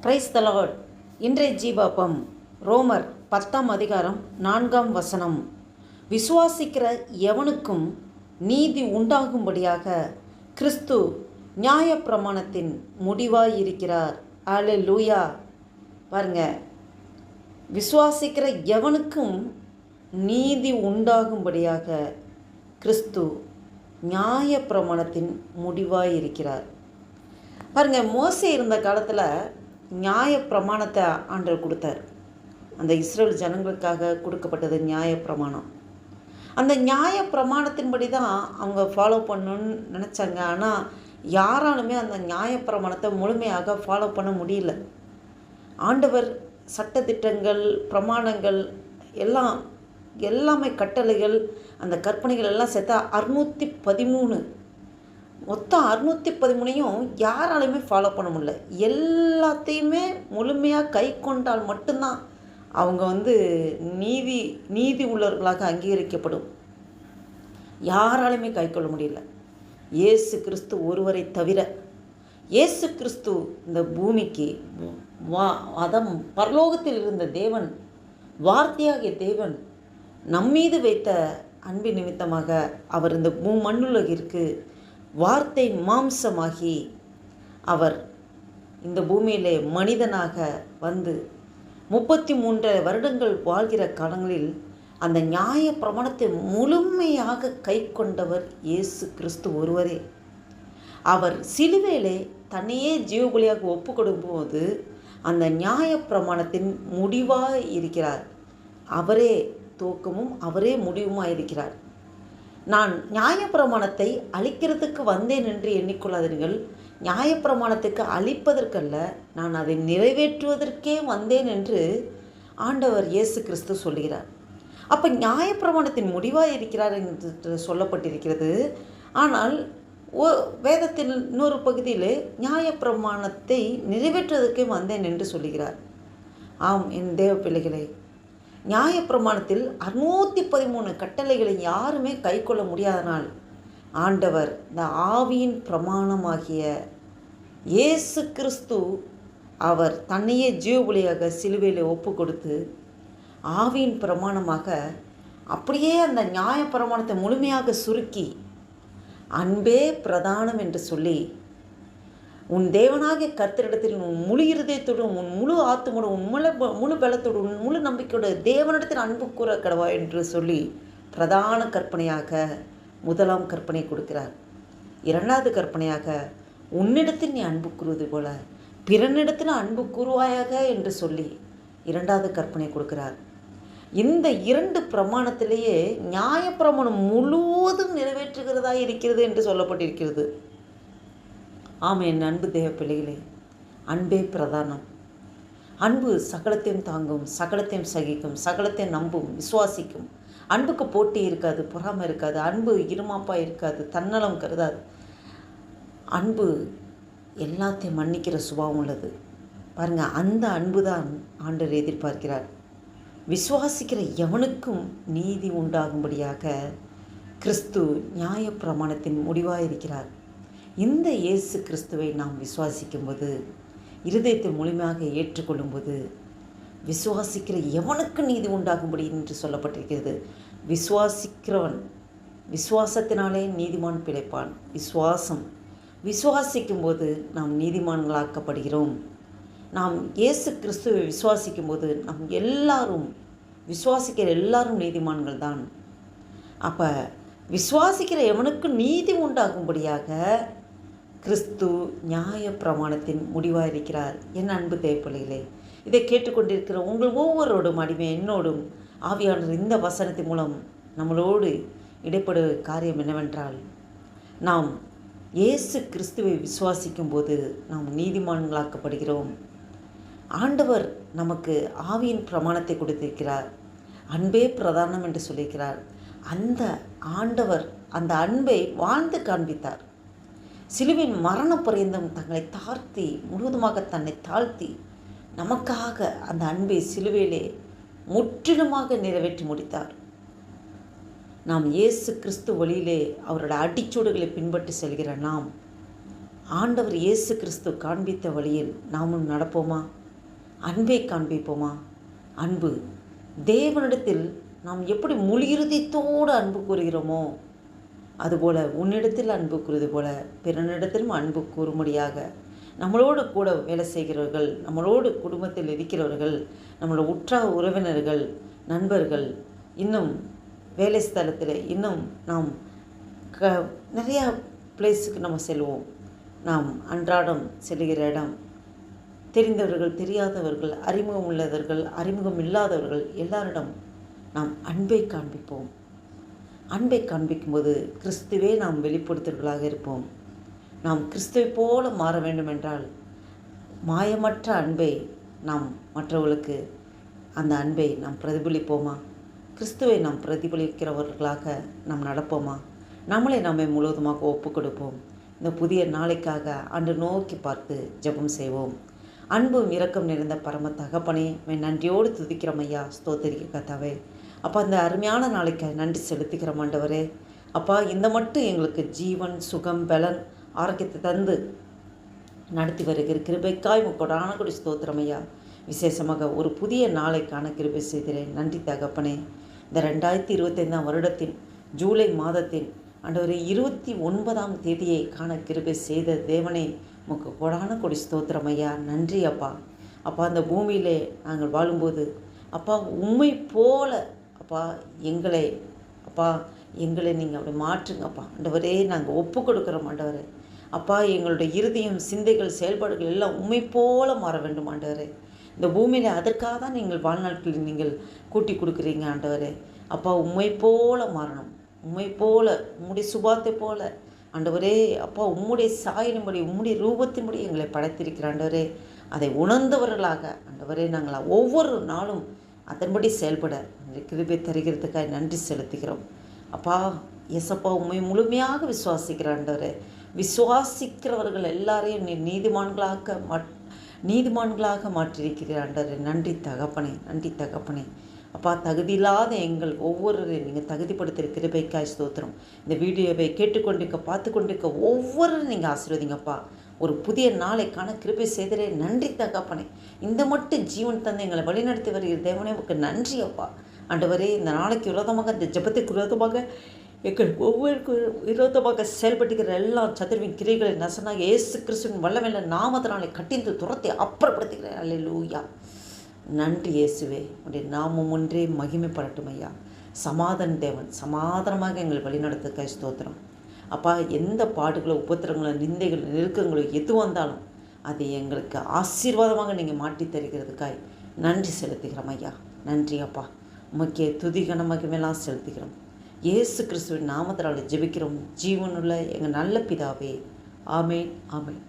Praise the Lord. இன்றைய ஜீவாப்பம் ரோமர் 10ஆம் அதிகாரம் 4ஆம் வசனம். விசுவாசிக்கிற எவனுக்கும் நீதி உண்டாகும்படியாக கிறிஸ்து நியாயப்பிரமாணத்தின் முடிவாயிருக்கிறார். அல்லேலூயா. பாருங்க, விசுவாசிக்கிற எவனுக்கும் நீதி உண்டாகும்படியாக கிறிஸ்து நியாயப்பிரமாணத்தின் முடிவாயிருக்கிறார். பாருங்க, மோசே இருந்த காலத்தில் நியாயப்பிரமாணத்தை ஆண்டவர் கொடுத்தார். அந்த இஸ்ரேல் ஜனங்களுக்காக கொடுக்கப்பட்டது நியாயப்பிரமாணம். அந்த நியாயப்பிரமாணத்தின்படி தான் அவங்க ஃபாலோ பண்ணணும்னு நினச்சாங்க. ஆனால் யாராலுமே அந்த நியாயப்பிரமாணத்தை முழுமையாக ஃபாலோ பண்ண முடியல. ஆண்டவர் சட்டத்திட்டங்கள், பிரமாணங்கள் எல்லாமே கட்டளைகள், அந்த கற்பனைகள் எல்லாம் சேர்த்தா 613, மொத்தம் 613ஐயும் யாராலையுமே ஃபாலோ பண்ண முடியல. எல்லாத்தையுமே முழுமையாக கை கொண்டால் மட்டும்தான் அவங்க நீதி உள்ளவர்களாக அங்கீகரிக்கப்படும். யாராலையுமே கை கொள்ள முடியல. இயேசு கிறிஸ்து ஒருவரை தவிர. இயேசு கிறிஸ்து இந்த பூமிக்கு பரலோகத்தில் இருந்த தேவன், வார்த்தையாகிய தேவன் நம்மீது வைத்த அன்பின் நிமித்தமாக அவர் இந்த மண்ணுலகிற்கு வார்த்தை மாம்சமாகி அவர் இந்த பூமியிலே மனிதனாக வந்து 33 வருடங்கள் வாழ்கிற காலங்களில் அந்த நியாய பிரமாணத்தை முழுமையாக கை கொண்டவர் இயேசு கிறிஸ்து ஒருவரே. அவர் சிலுவையிலே தன்னையே ஜீவபலியாக ஒப்பு கொடுக்கும்போது அந்த நியாய பிரமாணத்தின் முடிவாக இருக்கிறார். அவரே துவக்கமும் அவரே முடிவுமாக இருக்கிறார். நான் நியாயப்பிரமாணத்தை அழிக்கிறதுக்கு வந்தேன் என்று எண்ணிக்கொள்ளாதீர்கள். நியாயப்பிரமாணத்துக்கு அழிப்பதற்கல்ல, நான் அதை நிறைவேற்றுவதற்கே வந்தேன் என்று ஆண்டவர் இயேசு கிறிஸ்து சொல்கிறார். அப்போ நியாயப்பிரமாணத்தின் முடிவாக இருக்கிறார் என்று சொல்லப்பட்டிருக்கிறது. ஆனால் வேதத்தில் இன்னொரு பகுதியில் நியாயப்பிரமாணத்தை நிறைவேற்றுவதற்கே வந்தேன் என்று சொல்லுகிறார். ஆம், என் தேவ பிள்ளைகளே, நியாயப்பிரமாணத்தில் 613 கட்டளைகளை யாருமே கை கொள்ள முடியாதனால் ஆண்டவர் இந்த ஆவியின் பிரமாணமாகிய இயேசு கிறிஸ்து அவர் தன்னையே ஜீவபலியாக சிலுவையில் ஒப்பு கொடுத்து ஆவியின் பிரமாணமாக அப்படியே அந்த நியாயப்பிரமாணத்தை முழுமையாக சுருக்கி அன்பே பிரதானம் என்று சொல்லி, உன் தேவனாகிய கர்த்தரிடத்தில் உன் முழு இருதயத்தோடும், உன் முழு ஆத்துமோடும், உன் முழு பலத்தோடு, உன் முழு நம்பிக்கையோடு தேவனிடத்தில் அன்பு கூற கடவா என்று சொல்லி பிரதான கற்பனையாக முதலாம் கற்பனை கொடுக்கிறார். 2வது கற்பனையாக உன்னிடத்தில் நீ அன்பு கூறுவது போல பிறனிடத்தில் அன்பு கூறுவாயாக என்று சொல்லி 2வது கற்பனை கொடுக்கிறார். இந்த 2 பிரமாணத்திலேயே நியாயப்பிரமாணம் முழுவதும் நிறைவேற்றுகிறதா இருக்கிறது என்று சொல்லப்பட்டிருக்கிறது. ஆமென். அன்பு தேவ பிள்ளைகளே, அன்பே பிரதானம். அன்பு சகலத்தையும் தாங்கும், சகலத்தையும் சகிக்கும், சகலத்தையும் நம்பும், விசுவாசிக்கும். அன்புக்கு போட்டி இருக்காது, பொறாமை இருக்காது. அன்பு இருமாப்பாக இருக்காது, தன்னலம் கருதாது. அன்பு எல்லாத்தையும் மன்னிக்கிற சுபாவம் உள்ளது. பாருங்கள், அந்த அன்பு தான் ஆண்டவர் எதிர்பார்க்கிறார். விசுவாசிக்கிற எவனுக்கும் நீதி உண்டாகும்படியாக கிறிஸ்து நியாயப்பிரமாணத்தின் முடிவாக இருக்கிறார். இந்த இயேசு கிறிஸ்துவை நாம் விசுவாசிக்கும்போது, இருதயத்தை முழுமையாக ஏற்றுக்கொள்ளும்போது, விசுவாசிக்கிற எவனுக்கு நீதி உண்டாகும்படி என்று சொல்லப்பட்டிருக்கிறது. விசுவாசிக்கிறவன் விசுவாசத்தினாலே நீதிமான் பிழைப்பான். விசுவாசிக்கும்போது நாம் நீதிமான்களாக்கப்படுகிறோம். நாம் இயேசு கிறிஸ்துவை விசுவாசிக்கும்போது நாம் விசுவாசிக்கிற எல்லாரும் நீதிமான்கள் தான். அப்போ விசுவாசிக்கிற எவனுக்கு நீதி உண்டாகும்படியாக கிறிஸ்து நியாய பிரமாணத்தின் முடிவாக இருக்கிறார். என் அன்பு தேவப்பிள்ளைகளே, இதை கேட்டுக்கொண்டிருக்கிற உங்கள் ஒவ்வொருவரோடும் அடிமை என்னோடும் ஆவியானவர் இந்த வசனத்தின் மூலம் நம்மளோடு இடைப்படும் காரியம் என்னவென்றால், நாம் இயேசு கிறிஸ்துவை விசுவாசிக்கும் போது நாம் நீதிமான்களாக்கப்படுகிறோம். ஆண்டவர் நமக்கு ஆவியின் பிரமாணத்தை கொடுத்திருக்கிறார். அன்பே பிரதானம் என்று சொல்லியிருக்கிறார். அந்த ஆண்டவர் அந்த அன்பை வாழ்ந்து காண்பித்தார். சிலுவின் மரண பரியந்தம் தங்களை முழுவதுமாக தன்னை தாழ்த்தி நமக்காக அந்த அன்பை சிலுவையிலே முற்றிலுமாக நிறைவேற்றி முடித்தார். நாம் இயேசு கிறிஸ்து வழியிலே அவரோட அடிச்சூடுகளை பின்பற்றி செல்கிற நாம் ஆண்டவர் இயேசு கிறிஸ்து காண்பித்த வழியில் நாமும் நடப்போமா? அன்பை காண்பிப்போமா? அன்பு தேவனிடத்தில் நாம் எப்படி முழு இருதயத்தோடு அன்பு கூறுகிறோமோ அதுபோல் உன்னிடத்தில் அன்பு கூறுவது போல பிறனிடத்திலும் அன்பு கூறும்படியாக நம்மளோடு கூட வேலை செய்கிறவர்கள், நம்மளோடு குடும்பத்தில் இருக்கிறவர்கள், நம்மளோட உற்றார் உறவினர்கள், நண்பர்கள், இன்னும் வேலை ஸ்தலத்தில் இன்னும் நாம் நிறையா பிளேஸுக்கு நம்ம செல்வோம். நாம் அன்றாடம் செல்கிற இடம் தெரிந்தவர்கள், தெரியாதவர்கள், அறிமுகம் உள்ளவர்கள், அறிமுகம் இல்லாதவர்கள் எல்லாரிடம் நாம் அன்பை காண்பிப்போம். அன்பை காண்பிக்கும்போது கிறிஸ்துவே நாம் வெளிப்படுத்துவர்களாக இருப்போம். நாம் கிறிஸ்துவை போல மாற வேண்டுமென்றால் மாயமற்ற அன்பை நாம் மற்றவர்களுக்கு அந்த அன்பை நாம் பிரதிபலிப்போமா? கிறிஸ்துவை நாம் பிரதிபலிக்கிறவர்களாக நாம் நடப்போமா? நம்மளை நம்மை முழுவதுமாக ஒப்பு கொடுப்போம். இந்த புதிய நாளைக்காக அன்று நோக்கி பார்த்து ஜெபம் செய்வோம். அன்பும் இரக்கம் நிறைந்த பரம தகப்பனே, நன்றியோடு துதிக்கிறோம் ஐயா, ஸ்தோத்திரிக்க கர்த்தாவே. அப்பா, இந்த அருமையான நாளைக்கு நன்றி செலுத்துகிறோம் ஆண்டவரே. அப்பா, இந்த மட்டும் எங்களுக்கு ஜீவன், சுகம், பலன், ஆரோக்கியத்தை தந்து நடத்தி வருகிற கிருபைக்காய் கொடான கொடி ஸ்தோத்திரம் ஐயா. விசேஷமாக ஒரு புதிய நாளைக்கான கிருபை செய்கிறேன். நன்றி தகப்பனே. இந்த 2025 வருடத்தின் ஜூலை மாதத்தின் ஆண்டவரே 29ஆம் தேதியை காண கிருபை செய்த தேவனே, உமக்கு கொடான கொடி ஸ்தோத்திரம் ஐயா. நன்றி அப்பா. அப்பா, அந்த பூமியிலே நாங்கள் வாழும்போது அப்பா உம்மை போல அப்பா எங்களை நீங்கள் அப்படி மாற்றுங்கப்பா ஆண்டவரே. நாங்கள் ஒப்பு கொடுக்குறோம் ஆண்டவரே. அப்பா, எங்களுடைய இருதயம், சிந்தைகள், செயல்பாடுகள் எல்லாம் உம்மை போல மாற வேண்டும் ஆண்டவரே. இந்த பூமியில் அதற்காக தான் நீங்கள் வாழ்நாட்களில் நீங்கள் கூட்டி கொடுக்குறீங்க ஆண்டவரே. அப்பா, உம்மை போல மாறணும். உம்மை போல, உம்முடைய சுபாத்தை போல ஆண்டவரே. அப்பா, உம்முடைய சாயலின்படி, உம்முடைய ரூபத்தின்படி எங்களை படைத்திருக்கிற ஆண்டவரே. அதை உணர்ந்தவர்களாக ஆண்டவரே நாங்கள் ஒவ்வொரு நாளும் அதன்படி செயல்பட கிருபை தருகிறதுக்காக நன்றி செலுத்துகிறோம் அப்பா. எசப்பா, உண்மை முழுமையாக விசுவாசிக்கிற ஆண்டவரே. விசுவாசிக்கிறவர்கள் எல்லாரையும் நீ நீதிமான்களாக மாற்றியிருக்கிறீர் ஆண்டவரே. நன்றி தகப்பனே, நன்றி தகப்பனே. அப்பா, தகுதியில்லாத எங்கள் ஒவ்வொருவரையும் நீங்கள் தகுதிப்படுத்துகிற கிருபைக்காய் ஸ்தோத்திரம். இந்த வீடியோவை கேட்டுக்கொண்டிருக்க, பார்த்து கொண்டிருக்க ஒவ்வொருவரும் நீங்கள் ஆசீர்வதிங்கப்பா. ஒரு புதிய நாளைக்கான கிருபை செய்தரே. நன்றி தகப்பனே. இந்த மட்டும் ஜீவன் தந்து எங்களை வழிநடத்தி வருகிற தேவனே, உங்களுக்கு நன்றி அப்பா. ஆண்டவரே, இந்த நாளைக்கு விரோதமாக, இந்த ஜெபத்துக்கு விரோதமாக, எங்கள் ஒவ்வொருக்கு விரோதமாக செயல்பட்டுகிற எல்லா சத்துருவின் கிரைகளை நசனாக இயேசு கிறிஸ்துவின் வல்லமையில நாமத்தினாலே கட்டிந்து துரத்தி அப்புறப்படுத்துகிறேன். அல்லேலூயா. நன்றி இயேசுவே. உடைய நாமம் ஒன்றே மகிமைப்படட்டும் ஐயா. சமாதான தேவன், சமாதானமாக எங்களை வழிநடத்துக்காய் ஸ்தோத்திரம் அப்பா. எந்த பாடுகளோ, உபத்திரங்களோ, நிந்தைகளோ, நெருக்கங்களோ எது வந்தாலும் அதை எங்களுக்கு ஆசீர்வாதமாக நீங்கள் மாற்றி தருகிறதுக்காய் நன்றி செலுத்துகிறோம் ஐயா. நன்றி அப்பா. உமக்கே துதி கன மகிமையெல்லாம் செலுத்துகிறோம். இயேசு கிறிஸ்துவின் நாமத்தினால ஜெபிக்கிறோம் ஜீவனுள்ள எங்கள் நல்ல பிதாவே. ஆமேன், ஆமேன்.